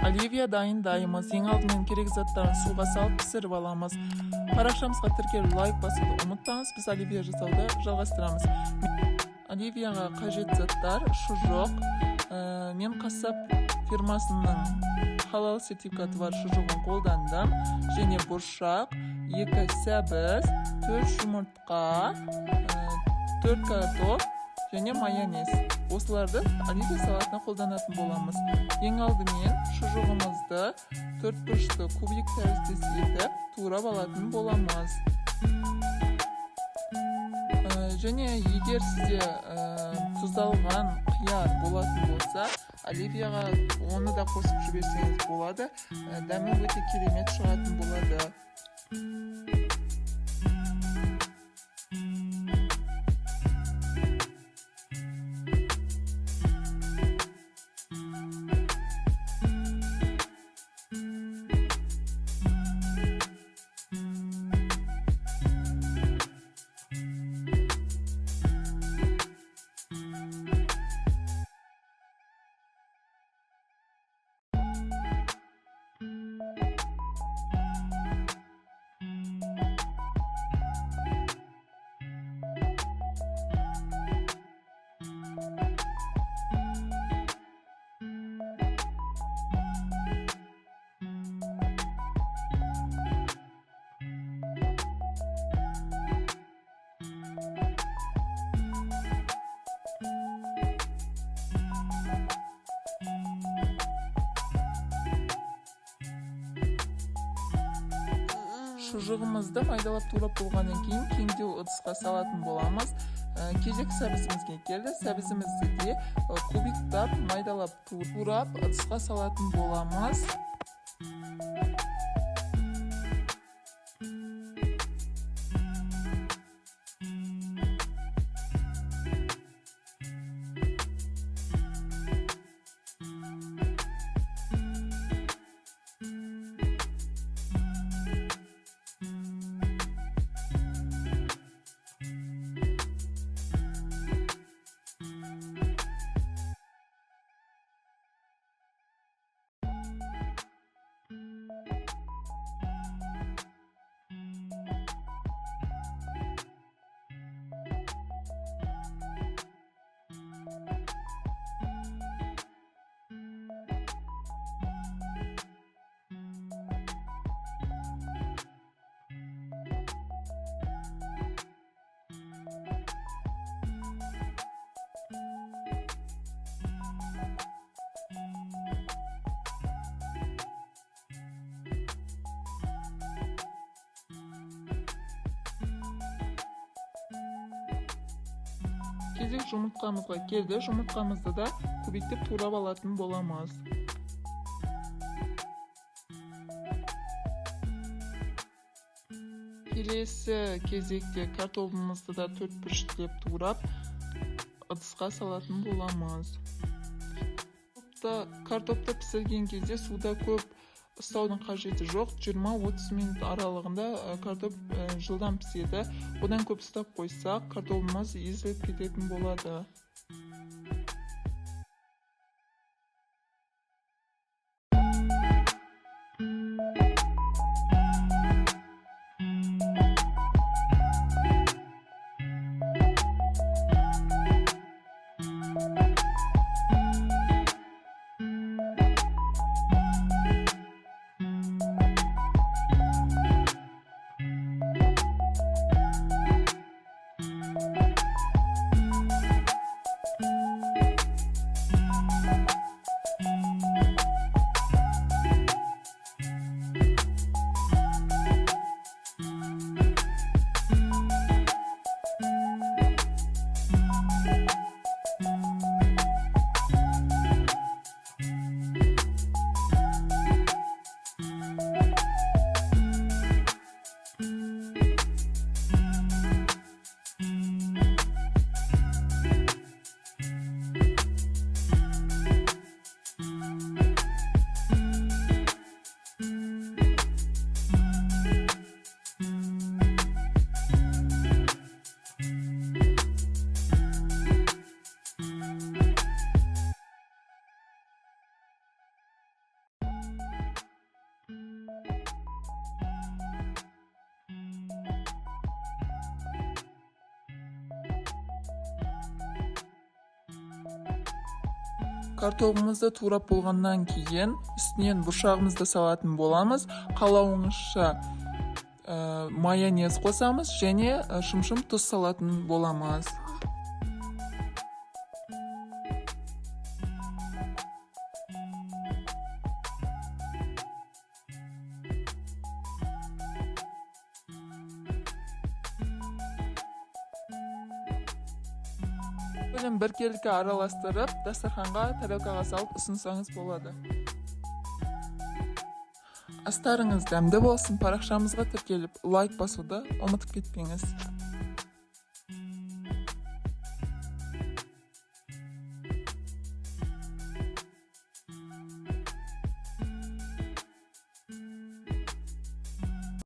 Оливия дайындаймыз. Ең алдымен керек заттарын суға салып пісіріп аламыз. Парақшамызға тіркеліп лайк басуды ұмытпаңыз. Біз оливия жасауды жалғастырамыз. Оливияға қажет заттар: шұжық. Мен қасап фирмасының халал сертификаты бар шұжығын қолдандым. Және бұршақ, 2 сәбіз, 4 жұмыртқа, 4 картоп және майонез. Осыларды оливия салатына қолданатын боламыз. Ең алдымен шұжығымызды 4 бұрышты кубик тәріздес етіп турап алатын боламыз. Және егер сізде тұздалған қияр болатын болса, оливияға оны да қосып жіберсеңіз болады. Дәмі өте керемет шығатын болады. Шұжығымызды майдалап турап болғаннан кейін кеңдеу ыдысқа салатын боламыз. Кезек сәбізімізге келді. Сәбізімізді де кубиктап майдалап турап ыдысқа салатын боламыз. Кезек жұмыртқамызға келді. Жұмыртқамызды да кубиктеп турап алатын боламыз. Келесі кезекте картопымызды да 4 бұрыштеп турап ыдысқа салатын боламыз. Картопты пісірген кезде суда көп ұстаудың қажеті жоқ. 20-30 минут аралығында картоп жылдам піседі. Одан көп ұстап қойсақ, картопымыз езіліп кететін болады. Картофелімізді турап болғаннан кейін үстінен бұршағымызды салатын боламыз. Қалауыңызша майонез қосамыз және шым-шым тұз салатын боламыз. Біркелкі араластырып, дастарханға тарелкаға салып ұсынсаңыз болады. Астарыңыз дәмді болсын, парақшамызға тіркеліп лайк басуды ұмытып кетпеңіз.